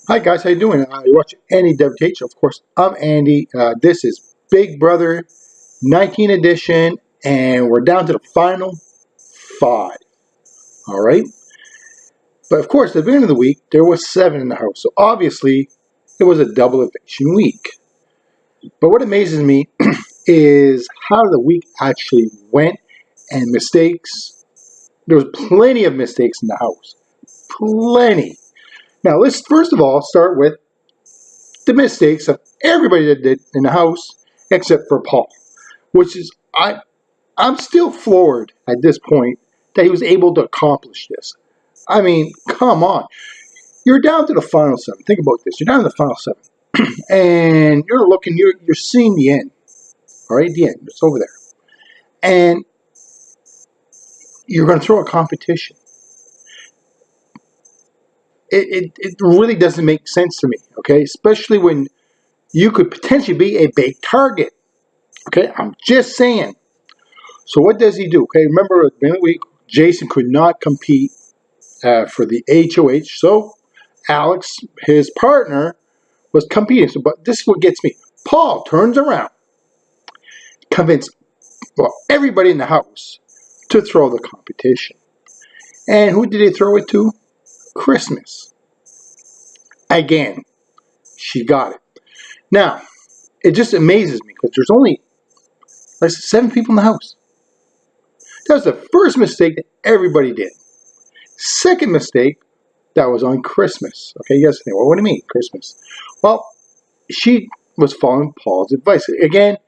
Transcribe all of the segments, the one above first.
Hi guys, how you doing? You're watching Andy WTH. Of course, I'm Andy. This is Big Brother 19 edition, and we're down to the final five. All right, but of course, at the beginning of the week there was 7 in the house, so obviously it was a double eviction week. But what amazes me is how the week actually went, and mistakes. There was plenty of mistakes in the house, plenty. Now let's first of all start with the mistakes of everybody that did in the house except for Paul, which is I'm still floored at this point that he was able to accomplish this. I mean, come on. You're down to the final 7. Think about this. You're down to the final 7. And you're seeing the end. All right, the end. It's over there. And you're going to throw a competition. It really doesn't make sense to me, okay? Especially when you could potentially be a big target. Okay, I'm just saying. So what does he do? Okay, remember at the beginning of the week, Jason could not compete for the HOH. So Alex, his partner, was competing. So, but this is what gets me. Paul turns around, convinced everybody in the house to throw the competition. And who did he throw it to? Christmas. Again, she got it. Now, it just amazes me because there's only 7 people in the house. That was the first mistake that everybody did. Second mistake, that was on Christmas. Okay, you guys think, well, what do you mean, Christmas? Well, she was following Paul's advice. Again,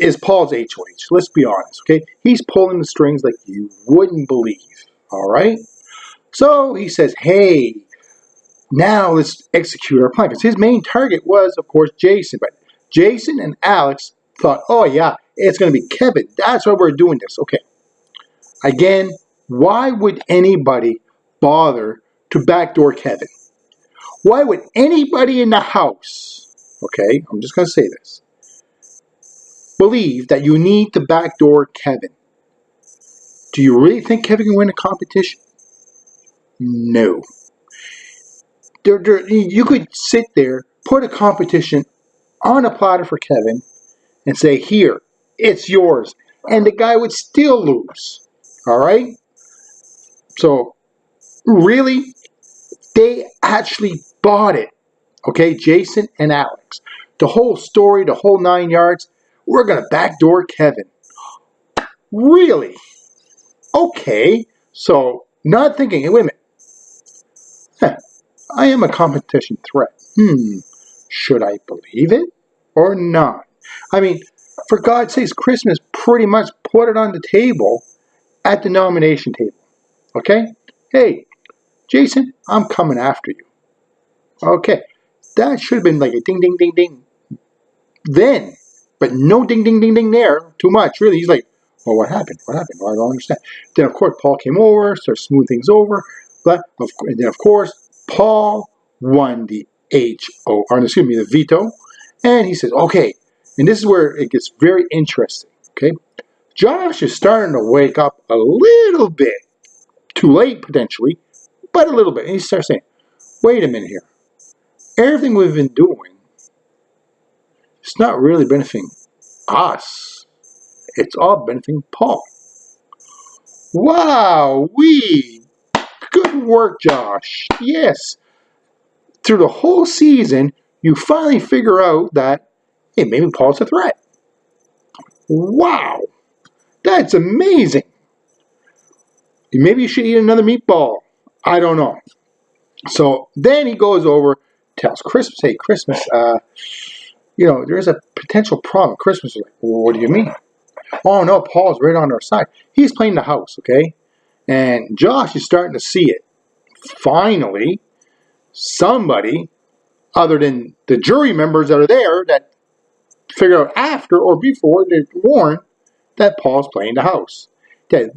is Paul's HOH. Let's be honest, okay? He's pulling the strings like you wouldn't believe, all right? So he says, hey, now let's execute our plan. Because his main target was, of course, Jason. But Jason and Alex thought, oh, yeah, it's going to be Kevin. That's why we're doing this. Okay. Again, why would anybody bother to backdoor Kevin? Why would anybody in the house, okay, I'm just going to say this, believe that you need to backdoor Kevin? Do you really think Kevin can win a competition? No. You could sit there, put a competition on a platter for Kevin, and say, here, it's yours. And the guy would still lose. All right? So, really, they actually bought it. Okay, Jason and Alex. The whole story, the whole 9 yards, we're going to backdoor Kevin. Really? Okay. So, not thinking, hey, wait a minute. I am a competition threat. Should I believe it or not? I mean, for God's sakes, Christmas pretty much put it on the table at the nomination table. Okay? Hey, Jason, I'm coming after you. Okay. That should have been like a ding, ding, ding, ding. Then, but no ding, ding, ding, ding there. Too much, really. He's like, well, what happened? What happened? Well, I don't understand. Then, of course, Paul came over, started smoothing things over. And then, of course, Paul won the the veto. And he says, okay. And this is where it gets very interesting. Okay. Josh is starting to wake up a little bit. Too late, potentially, but a little bit. And he starts saying, wait a minute here. Everything we've been doing, it's not really benefiting us. It's all benefiting Paul. Wow, good work, Josh. Yes. Through the whole season, you finally figure out that, hey, maybe Paul's a threat. Wow. That's amazing. Maybe you should eat another meatball. I don't know. So then he goes over, tells Christmas, hey, Christmas, there's a potential problem. Christmas is like, well, what do you mean? Oh, no, Paul's right on our side. He's playing the house, okay? And Josh is starting to see it. Finally, somebody other than the jury members that are there that figure out after or before they warn that Paul's playing the house. They had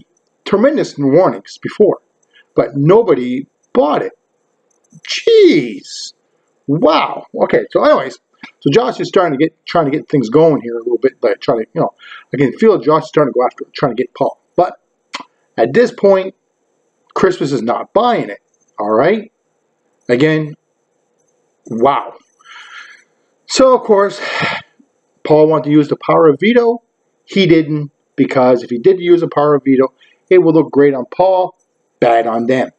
tremendous warnings before, but nobody bought it. Jeez. Wow. Okay, so anyways, so Josh is trying to get things going here a little bit, but I can feel Josh is starting to go after trying to get Paul. But at this point, Christmas is not buying it. All right? Again, wow. So, of course, Paul wanted to use the power of veto. He didn't, because if he did use the power of veto, it would look great on Paul, bad on them.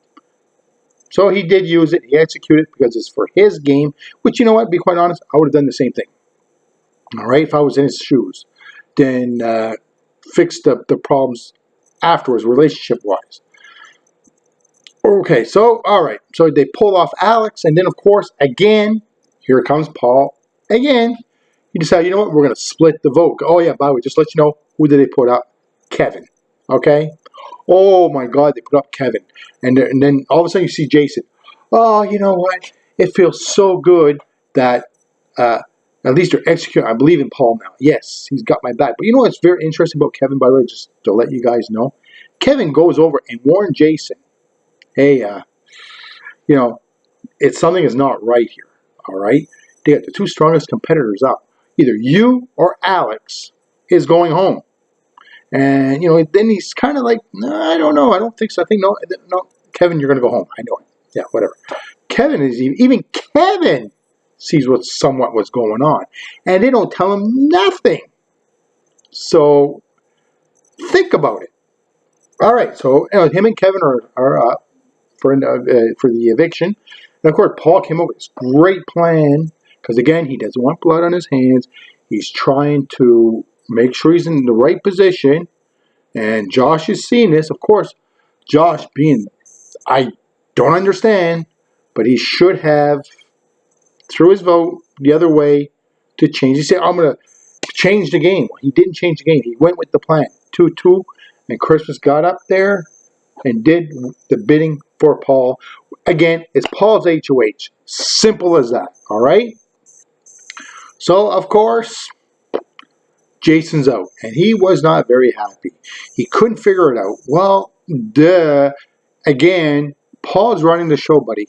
So he did use it. He executed it because it's for his game, which, you know what, to be quite honest, I would have done the same thing. All right, if I was in his shoes. Then fix the problems afterwards, relationship-wise. Okay, so, all right. So they pull off Alex, and then, of course, again, here comes Paul again. He decided, you know what, we're going to split the vote. Oh, yeah, by the way, just let you know, who did they put up? Kevin. Okay? Oh, my God, they put up Kevin. And then all of a sudden you see Jason. Oh, you know what? It feels so good that at least they're executing. I believe in Paul now. Yes, he's got my back. But you know what's very interesting about Kevin, by the way, just to let you guys know? Kevin goes over and warns Jason, hey, you know, something is not right here. All right? They got the two strongest competitors up. Either you or Alex is going home. And, you know, then he's kind of like, no, I don't know. I don't think so. I think, no, Kevin, you're going to go home. I know it. Yeah, whatever. Kevin is, even Kevin sees somewhat what's going on. And they don't tell him nothing. So, think about it. All right, so him and Kevin are for the eviction. And, of course, Paul came up with this great plan. Because, again, he doesn't want blood on his hands. He's trying to make sure he's in the right position. And Josh is seeing this. Of course, Josh being, I don't understand, but he should have threw his vote the other way to change. He said, I'm going to change the game. He didn't change the game. He went with the plan. 2-2. And Christmas got up there and did the bidding for Paul. Again, it's Paul's HOH. Simple as that. All right? So, of course, Jason's out. And he was not very happy. He couldn't figure it out. Well, again, Paul's running the show, buddy.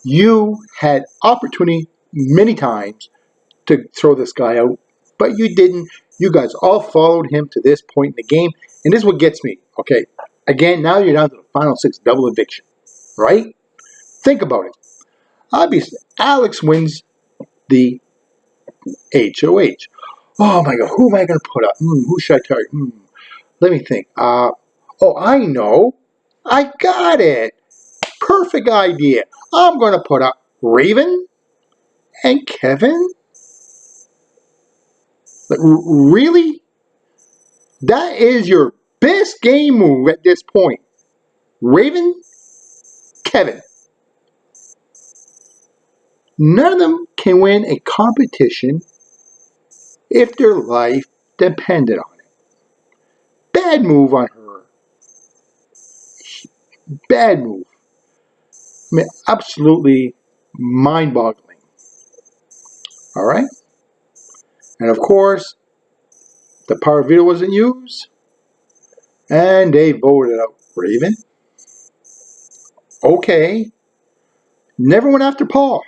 You had opportunity many times to throw this guy out, but you didn't. You guys all followed him to this point in the game, and this is what gets me. Okay, again, now you're down to the final 6 double eviction, right? Think about it. Obviously, Alex wins the HOH. Oh my God, who am I going to put up? Who should I target? Let me think. Oh, I know. I got it. Perfect idea. I'm going to put up Raven and Kevin. Like, really? That is your best game move at this point. Raven, Kevin. None of them can win a competition if their life depended on it. Bad move on her. Bad move. I mean, absolutely mind-boggling. All right? And of course, the power of veto wasn't used. And they voted out Raven. Okay. Never went after Paul.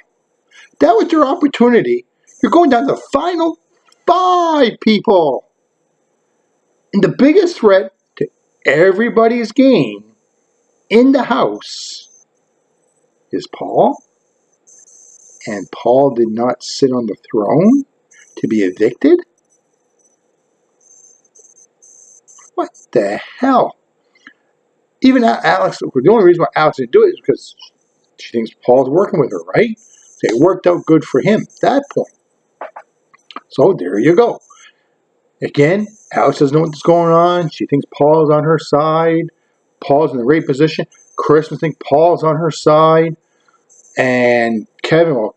That was your opportunity. You're going down to the final 5 people. And the biggest threat to everybody's game in the house is Paul. And Paul did not sit on the throne to be evicted? What the hell? Even Alex, the only reason why Alex didn't do it is because she thinks Paul's working with her, right? So it worked out good for him at that point. So there you go. Again, Alex doesn't know what's going on. She thinks Paul's on her side. Paul's in the right position. Christmas thinks Paul's on her side. And Kevin,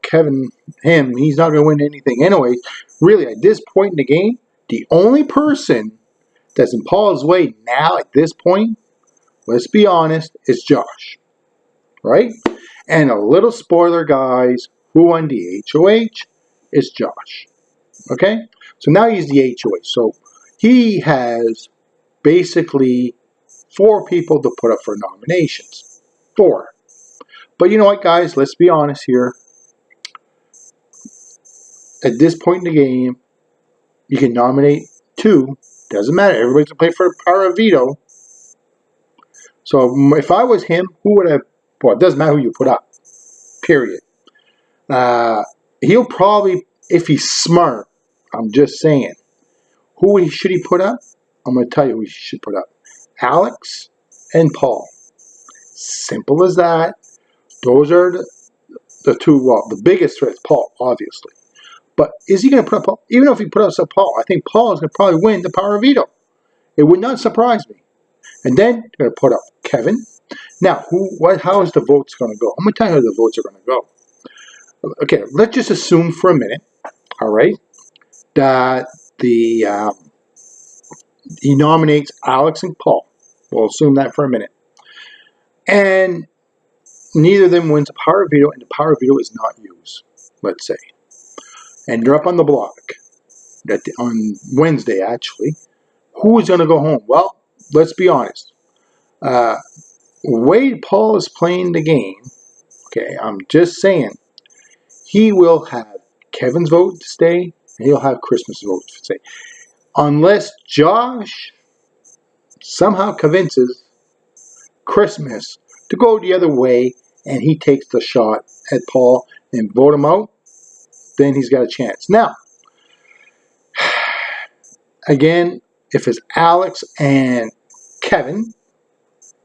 he's not going to win anything anyway. Really, at this point in the game, the only person that's in Paul's way now at this point, let's be honest, is Josh. Right? And a little spoiler, guys, who won the HOH is Josh. Okay? So now he's the HOH. So he has basically 4 people to put up for nominations. 4. But you know what, guys? Let's be honest here. At this point in the game, you can nominate 2. Doesn't matter. Everybody's going to play for a power of veto. So if I was him, who would have... Well, it doesn't matter who you put up. period. He'll probably, if he's smart, I'm just saying, should he put up? I'm going to tell you who he should put up. Alex and Paul. Simple as that. Those are the two, well, the biggest threat is Paul, obviously. But is he going to put up Paul? Even if he put up Paul, I think Paul is going to probably win the power veto. It would not surprise me. And then they're going to put up Kevin. Now, how is the votes going to go? I'm going to tell you how the votes are going to go. Okay, let's just assume for a minute, all right, that he nominates Alex and Paul. We'll assume that for a minute. And neither of them wins a power veto, and the power veto is not used, let's say. And they're up on the block on Wednesday, actually. Who is going to go home? Well, let's be honest. Way Paul is playing the game, okay, I'm just saying, he will have Kevin's vote to stay, and he'll have Christmas' vote to stay. Unless Josh somehow convinces Christmas to go the other way, and he takes the shot at Paul and vote him out, then he's got a chance. Now, again, if it's Alex and Kevin,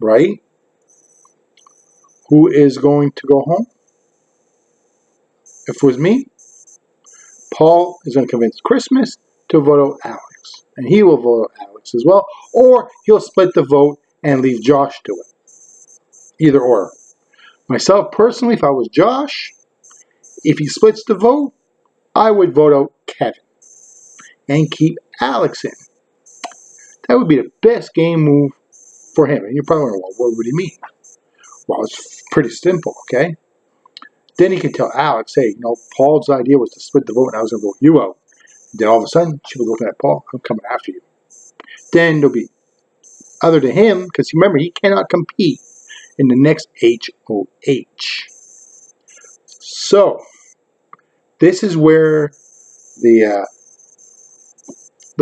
right, who is going to go home? If it was me, Paul is going to convince Christmas to vote out Alex. And he will vote out Alex as well. Or he'll split the vote and leave Josh to it. Either or. Myself, personally, if I was Josh, if he splits the vote, I would vote out Kevin. And keep Alex in. That would be the best game move for him. And you're probably wondering, well, what would he mean? Well, it's pretty simple, okay? Then he can tell Alex, hey, Paul's idea was to split the vote and I was going to vote you out. Then all of a sudden, she was looking at Paul, I'm coming after you. Then there'll be, other than him, because remember, he cannot compete in the next HOH. So, this is where the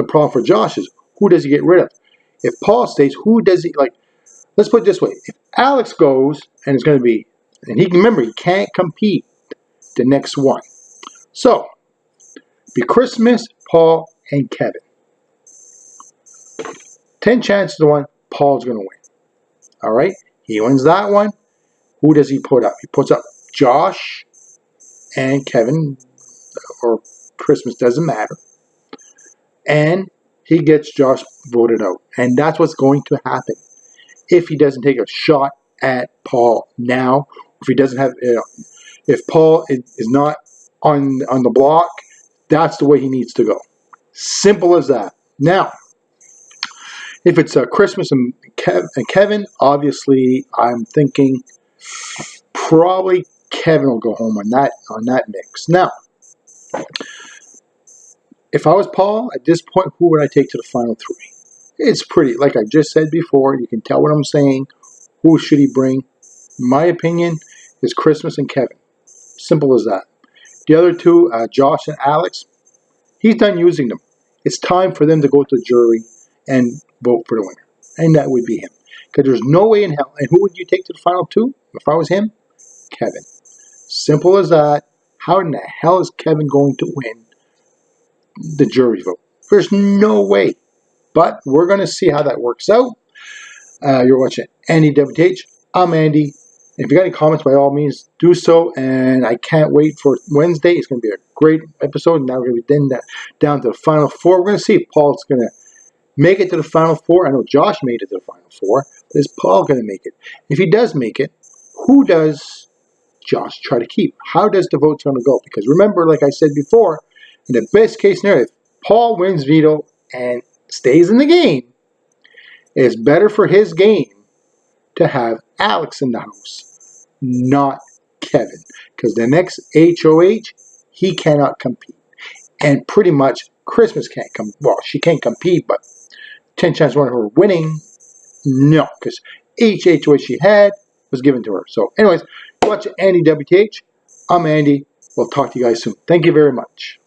problem for Josh is, who does he get rid of? If Paul stays, who does he, let's put it this way. If Alex goes, and it's going to be, and remember, he can't compete the next one. So, be Christmas, Paul, and Kevin. 10 chances to 1, Paul's going to win. All right? He wins that one. Who does he put up? He puts up Josh and Kevin, or Christmas, doesn't matter. And he gets Josh voted out. And that's what's going to happen. If he doesn't take a shot at Paul now, if he doesn't have, if Paul is not on the block, that's the way he needs to go. Simple as that. Now, if it's Christmas and Kevin, obviously I'm thinking probably Kevin will go home on that mix. Now, if I was Paul at this point, who would I take to the final 3? It's pretty, like I just said before, you can tell what I'm saying. Who should he bring? My opinion is Christmas and Kevin. Simple as that. The other two, Josh and Alex, he's done using them. It's time for them to go to the jury and vote for the winner. And that would be him. Because there's no way in hell. And who would you take to the final 2? If I was him, Kevin. Simple as that. How in the hell is Kevin going to win the jury vote? There's no way. But we're going to see how that works out. You're watching Andy WTH. I'm Andy. If you got any comments, by all means, do so. And I can't wait for Wednesday. It's going to be a great episode. Now we're going to be down to the final 4. We're going to see if Paul's going to make it to the final 4. I know Josh made it to the final 4. But is Paul going to make it? If he does make it, who does Josh try to keep? How does the vote's going to go? Because remember, like I said before, in the best case scenario, if Paul wins veto and stays in the game, it's better for his game to have Alex in the house, not Kevin. Because the next HOH, he cannot compete. And pretty much Christmas can't come. Well, she can't compete, but 10 chances of her winning, no. Because each HOH she had was given to her. So anyways, watch Andy WTH. I'm Andy. We'll talk to you guys soon. Thank you very much.